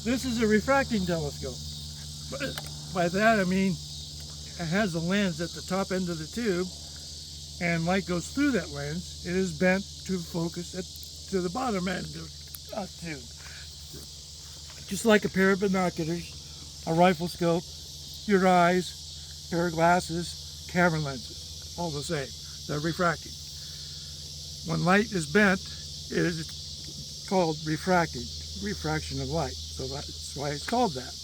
This is a refracting telescope. By that I mean it has a lens at the top end of the tube, and light goes through that lens. It is bent to focus to the bottom end of the tube. Just like a pair of binoculars, a rifle scope, your eyes, pair of glasses, camera lenses, all the same. They're refracting. When light is bent, it is called refracting, refraction of light. So that's why it's called that.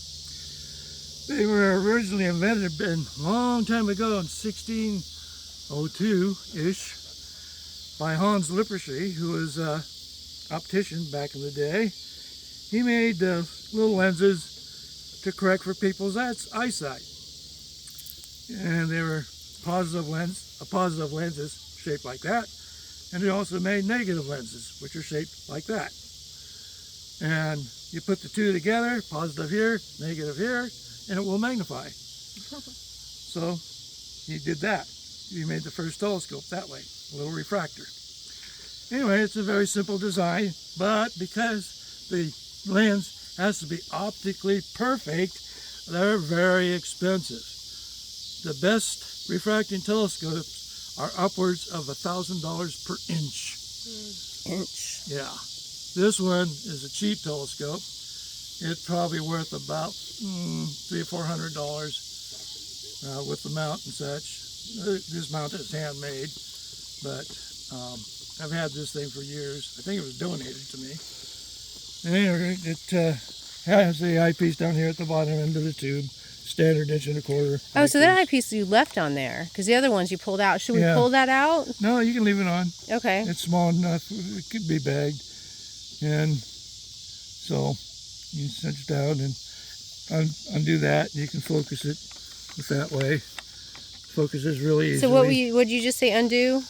They were originally invented a long time ago in 1602-ish by Hans Lippershey, who was an optician back in the day. He made little lenses to correct for people's eyesight. And they were positive lenses shaped like that. And he also made negative lenses, which are shaped like that. And you put the two together, positive here, negative here, and it will magnify. So he did that. He made the first telescope that way, a little refractor. Anyway, it's a very simple design, but because the lens has to be optically perfect, they're very expensive. The best refracting telescopes are upwards of $1,000 per inch. Inch. Yeah. This one is a cheap telescope. It's probably worth about $300 or $400 with the mount and such. This mount is handmade, but I've had this thing for years. I think it was donated to me. And anyway, it has the eyepiece down here at the bottom end of the tube, standard 1.25 inch. Oh, so that eyepiece you left on there, because the other ones you pulled out. Should we pull that out? No, you can leave it on. Okay. It's small enough, it could be bagged. And so you cinch down and undo that, and you can focus it that way. Focuses really easily. So what you just say undo?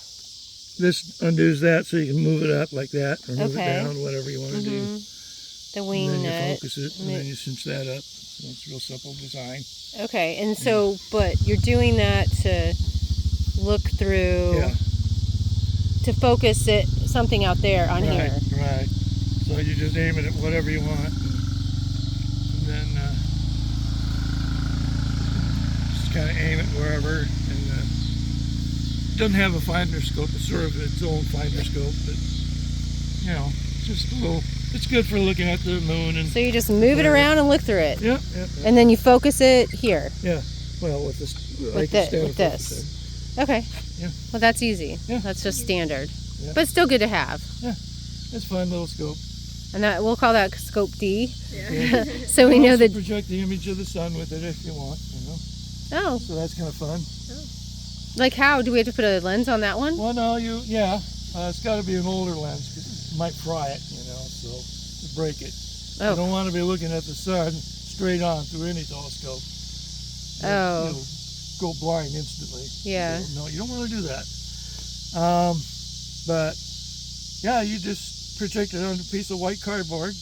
This undoes that, so you can move it up like that, or move it down, whatever you want to do. The wing and then nut. you focus it, and then you cinch that up. So it's a real simple design. Okay, and so, but you're doing that to look through, to focus something out there on here. Right. So you just aim it at whatever you want, and then just kind of aim it wherever. And it doesn't have a finder scope; it's sort of its own finder scope, but you know, just a little. It's good for looking at the moon. And so you just move it around and look through it. Yeah. And then you focus it here. Yeah. Well, with this. With this. Okay. Yeah. Well, that's easy. Yeah. That's just standard. Yeah. But still good to have. Yeah. It's a fun little scope. And that we'll call that scope D. Yeah. So we know that. Project the image of the sun with it if you want. You know. Oh. So that's kind of fun. Like how? Do we have to put a lens on that one? Well, no, it's got to be an older lens because it might fry it, you know, so to break it. Oh. You don't want to be looking at the sun straight on through any telescope. You'll go blind instantly. Yeah. So, no, you don't want to do that. But yeah, you just project it on a piece of white cardboard,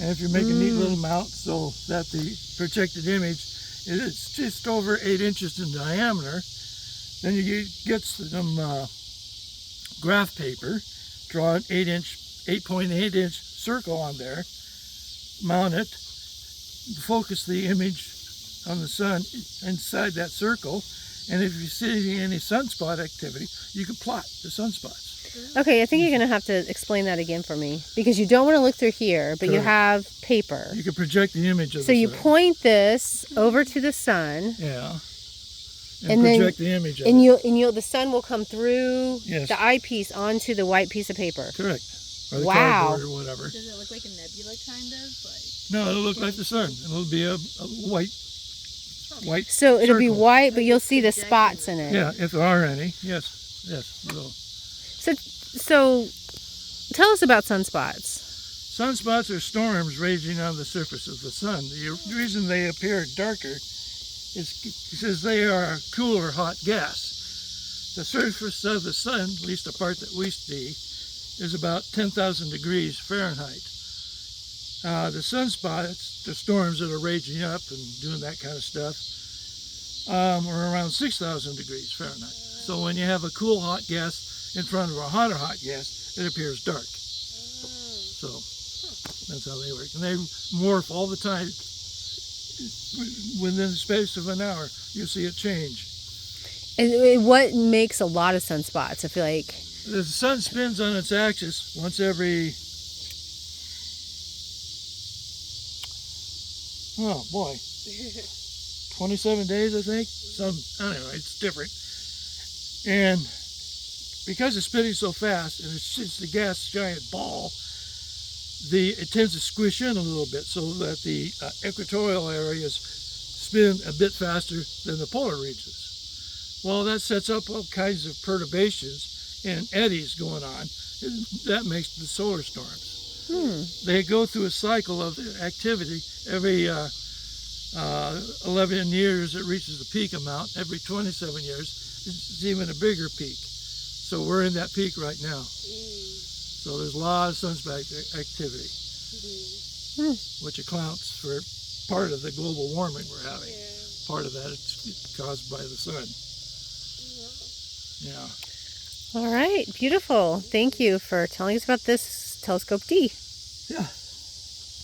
and if you make a neat little mount so that the projected image is just over 8 inches in diameter, then you get some graph paper, draw an 8.8 inch circle on there, mount it, focus the image on the sun inside that circle, and if you see any sunspot activity, you can plot the sunspots. Okay, I think you're going to have to explain that again for me, because you don't want to look through here, but you have paper. You can project the image of the sun. So you point this over to the sun. Yeah. And project the image of it. And the sun will come through the eyepiece onto the white piece of paper. Correct. Or the wow. cardboard or whatever. Does it look like a nebula kind of? No, it'll look like the sun. It'll be a white So it'll be circle. white, but you'll see the spots in it. Yeah, if there are any. Yes, you will. So tell us about sunspots. Sunspots are storms raging on the surface of the sun. The reason they appear darker is because they are a cooler hot gas. The surface of the sun, at least the part that we see, is about 10,000 degrees Fahrenheit. The sunspots, the storms that are raging up and doing that kind of stuff, are around 6,000 degrees Fahrenheit. So when you have a cool hot gas in front of a hotter hot gas, it appears dark. So That's how they work. And they morph all the time. Within the space of an hour, you see it change. And what makes a lot of sunspots? I feel like The sun spins on its axis once every, oh boy, 27 days, I think. I don't know, it's different. And because it's spinning so fast and it's just a gas giant ball, it tends to squish in a little bit so that the equatorial areas spin a bit faster than the polar regions. Well, that sets up all kinds of perturbations and eddies going on. And that makes the solar storms. They go through a cycle of activity. Every 11 years it reaches the peak amount. Every 27 years it's even a bigger peak. So we're in that peak right now. So there's a lot of sunspot activity, which accounts for part of the global warming we're having. Part of that it's caused by the sun. Yeah. all right, beautiful. Thank you for telling us about this telescope D. Yeah.